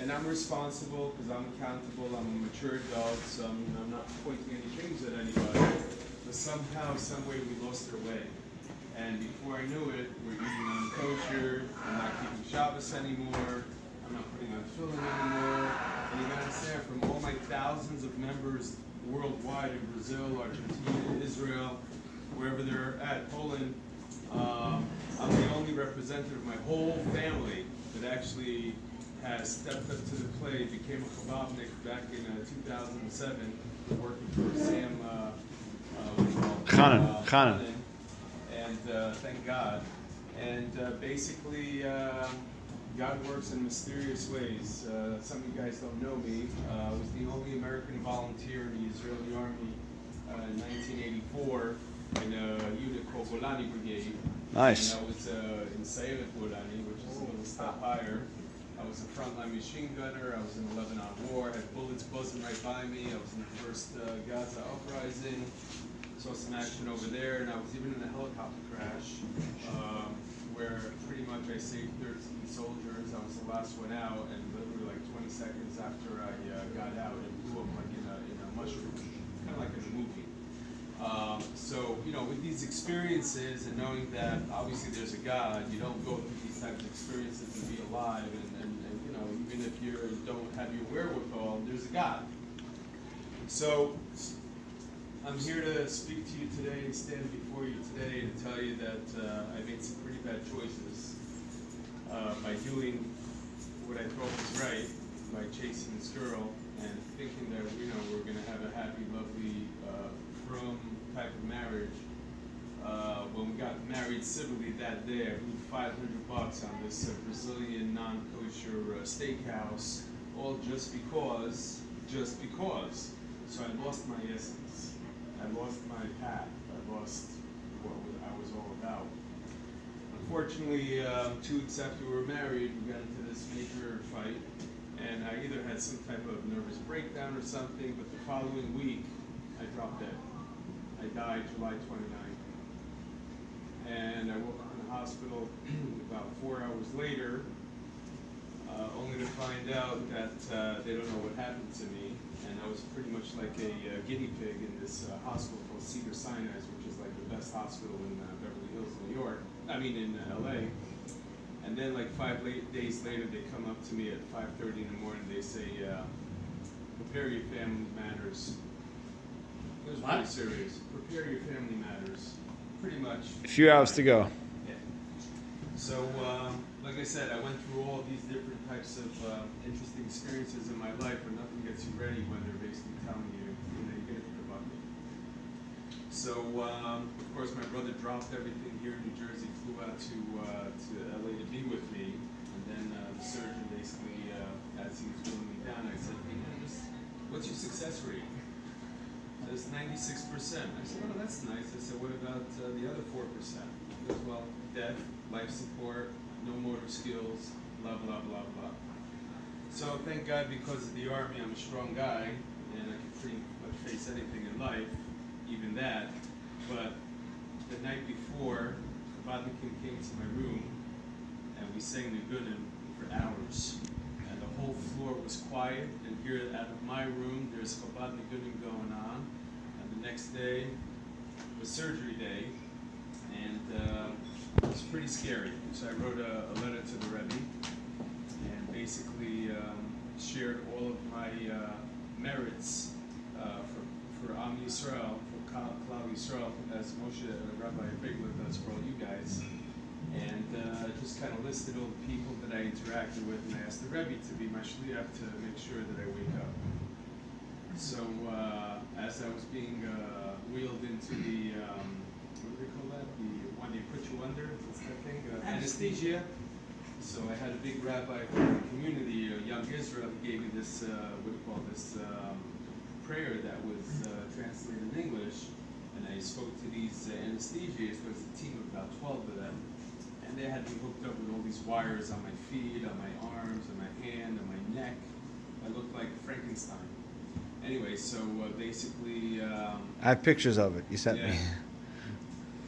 and I'm responsible because I'm accountable. I'm a mature adult, so I'm not pointing any fingers at anybody. But somehow, some way, we lost our way. And before I knew it, we're eating unkosher. I'm not keeping Shabbos anymore. I'm not putting on tefillin anymore. And you gotta understand, from all my thousands of members worldwide in Brazil, Argentina, Israel, wherever they're at, Poland, I'm the only representative of my whole family that actually has stepped up to the plate, became a Chabadnik back in 2007, working for Sam Hanan. And thank God. And basically, God works in mysterious ways. Some of you guys don't know me. I was the only American volunteer in the Israeli Army in 1984 in a unit called Golani Brigade. Nice. And I was in Sayeret Golani, which is a little step higher. I was a frontline machine gunner. I was in the Lebanon War. I had bullets buzzing right by me. I was in the first Gaza uprising. Saw some action over there, and I was even in a helicopter crash where pretty much I saved 13 soldiers. I was the last one out, and literally like 20 seconds after I got out, it blew up like in a mushroom, kind of like in a movie. So, you know, with these experiences and knowing that obviously there's a God, you don't go through these types of experiences and be alive, and you know, even if you don't have your wherewithal, there's a God. So, I'm here to speak to you today and stand before you today to tell you that I made some pretty bad choices by doing what I thought was right, by chasing this girl and thinking that, you know, we're going to have a happy, lovely, frum type of marriage. When we got married civilly that day, I blew $500 on this Brazilian non-kosher steakhouse, all just because. So I lost my essence. I lost my path. I lost what I was all about. Unfortunately, 2 weeks after we were married, we got into this major fight, and I either had some type of nervous breakdown or something, but the following week, I dropped dead. I died July 29th. And I woke up in the hospital about 4 hours later, only to find out that they don't know what happened to me. And I was pretty much like a guinea pig in this hospital called Cedar Sinai, which is like the best hospital in Beverly Hills, New York. I mean, in LA. And then like 5 days later, they come up to me at 5:30 in the morning. They say, prepare your family matters. It was pretty serious. Prepare your family matters. Pretty much. A few hours to go. Yeah. So, like I said, I went through all these different types of interesting experiences in my life, but nothing gets you ready when they're basically telling you, you know, you're going to hit the bucket. So, of course, my brother dropped everything here in New Jersey, flew out to LA to be with me, and then the surgeon basically, as he was pulling me down, I said, hey, man, what's your success rate? It's 96%. I said, oh, that's nice. I said, what about the other 4%? He goes, well, death, life support, no motor skills, blah, blah, blah, blah. So thank God, because of the Army, I'm a strong guy, and I can pretty much face anything in life, even that. But the night before, Chabadnikim came to my room, and we sang the Gunim for hours. And the whole floor was quiet, and here out of my room, there's Chabadnik Gunim going on. And the next day was surgery day, and it was pretty scary. So I wrote a letter to the Rebbe, and basically shared all of my merits for Am Yisrael, for Klal Yisrael, as Moshe, Rabbi Bigler does for all you guys. And just kind of listed all the people that I interacted with, and I asked the Rebbe to be my shliach to make sure that I wake up. So as I was being wheeled into the, what do they call that? When they put you under, what's that thing? Anesthesia. So I had a big rabbi from the community, Young Israel, who gave me this, what do you call this, prayer that was translated in English. And I spoke to these anesthesiasts. There was a team of about 12 of them. And they had me hooked up with all these wires on my feet, on my arms, on my hand, on my neck. I looked like Frankenstein. Anyway, so basically... I have pictures of it. You sent me.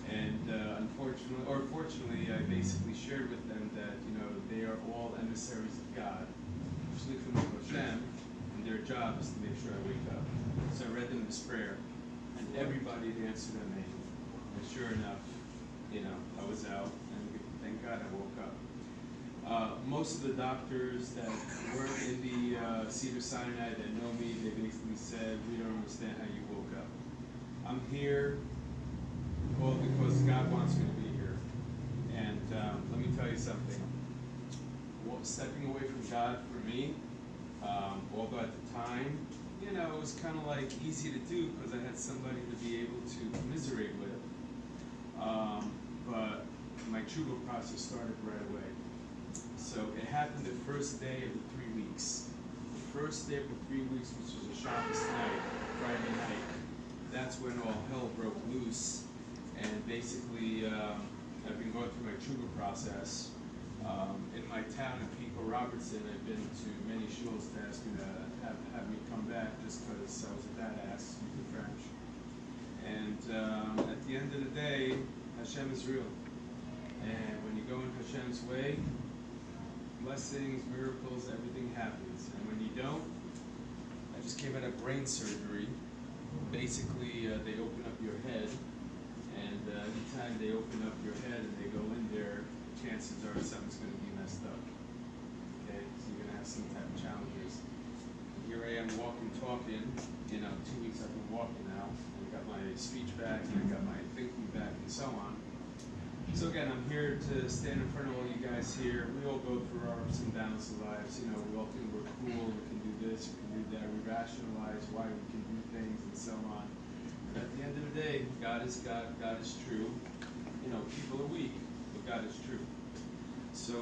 And fortunately, I basically shared with them that, you know, they are all emissaries of God. Shlichim their job is to make sure I wake up. So I read them this prayer, and everybody had answered their name. And sure enough, I was out, and thank God I woke up. Most of the doctors that work in the Cedar Sinai that know me, they basically said, we don't understand how you woke up. I'm here all because God wants me to be here. And let me tell you something. Stepping away from God for me, although at the time, it was kind of like easy to do because I had somebody to be able to commiserate with. But my tshuva process started right away. So it happened the first day of the 3 weeks. The first day of the 3 weeks, which was a Shabbos night, Friday night, that's when all hell broke loose. And basically, I've been going through my tshuva process. In my town in Pico Robertson, I've been to many shuls to ask me to have me come back just because I was a badass, speaking French. And at the end of the day, Hashem is real. And when you go in Hashem's way, blessings, miracles, everything happens. And when you don't, I just came out of brain surgery. Basically, they open up your head, and anytime they open up your head and they go in there, chances are something's going to be messed up. Okay, so you're going to have some type of challenges. Here I am walking, talking. 2 weeks I've been walking now. I got my speech back, and I got my thinking back, and so on. So again, I'm here to stand in front of all you guys here. We all go through our ups and downs of lives. We all think we're cool, we can do this, we can do that. We rationalize why we can do things and so on. But at the end of the day, God is God, God is true. People are weak, but God is true. So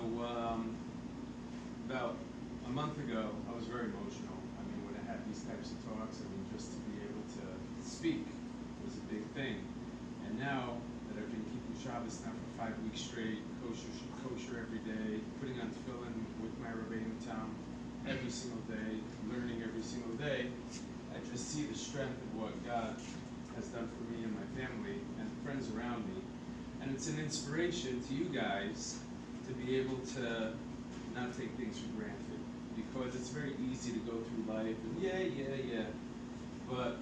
about a month ago, I was very emotional. When I had these types of talks, just to be able to speak was a big thing. And now that I've been keeping Shabbos now for 5 weeks straight, kosher every day, putting on tefillin with my Rabbeinu Tam every single day, learning every single day, I just see the strength of what God has done for me and my family and friends around me. And it's an inspiration to you guys to be able to not take things for granted. Because it's very easy to go through life and yeah. But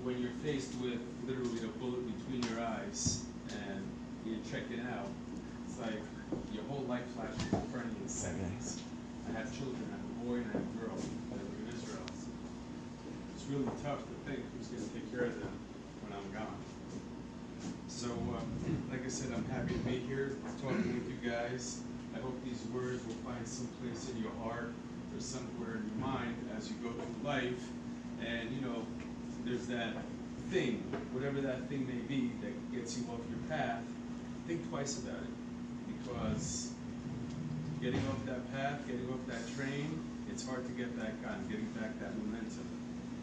when you're faced with literally a bullet between your eyes and you check it out, it's like your whole life flashes in front of you in seconds. I have children, I have a boy and I have a girl that live in Israel. It's really tough to think who's going to take care of them when I'm gone. So, like I said, I'm happy to be here talking with you guys. I hope these words will find some place in your heart or somewhere in your mind as you go through life. And, there's that thing, whatever that thing may be, that gets you off your path. Think twice about it. Because getting off that path, getting off that train, it's hard to get back on, getting back that momentum.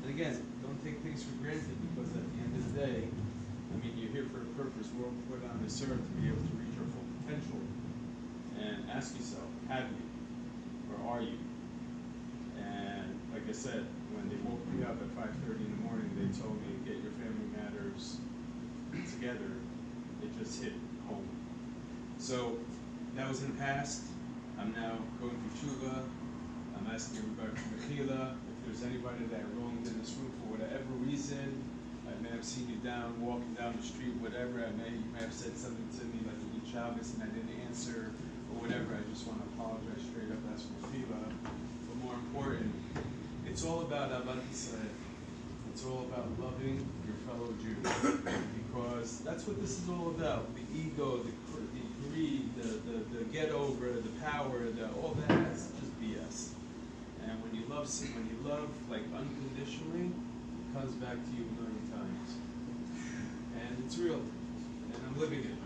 And again, don't take things for granted because at the end of the day, you're here for a purpose. We're all put on this earth to be able to reach our full potential. And ask yourself, have you? Or are you? And like I said, when they woke me up at 5:30 in the morning, they told me, get your family matters together. It just hit home. So that was in the past. I'm now going through tshuva. I'm asking everybody for mechila. If there's anybody that I wronged in this room for whatever reason, I may have seen you walking down the street, whatever. You may have said something to me like a good Shabbos and I didn't answer or whatever. I just want to apologize straight up. That's for mechila. But more important, it's all about Ahavat Yisrael. It's all about loving your fellow Jew, because that's what this is all about. The ego, the greed, the get over, the power, all that's just BS. And when you love like unconditionally, it comes back to you a million times. And it's real. And I'm living it.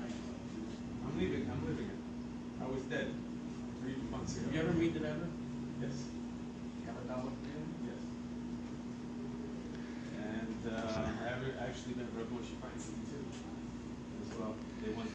I'm living it. I was dead 3 months ago. You ever meet the Rebbe? Yes. You have a dollar for him? Yes. And I actually met Rabbi Moshe Feinstein too, as well. They went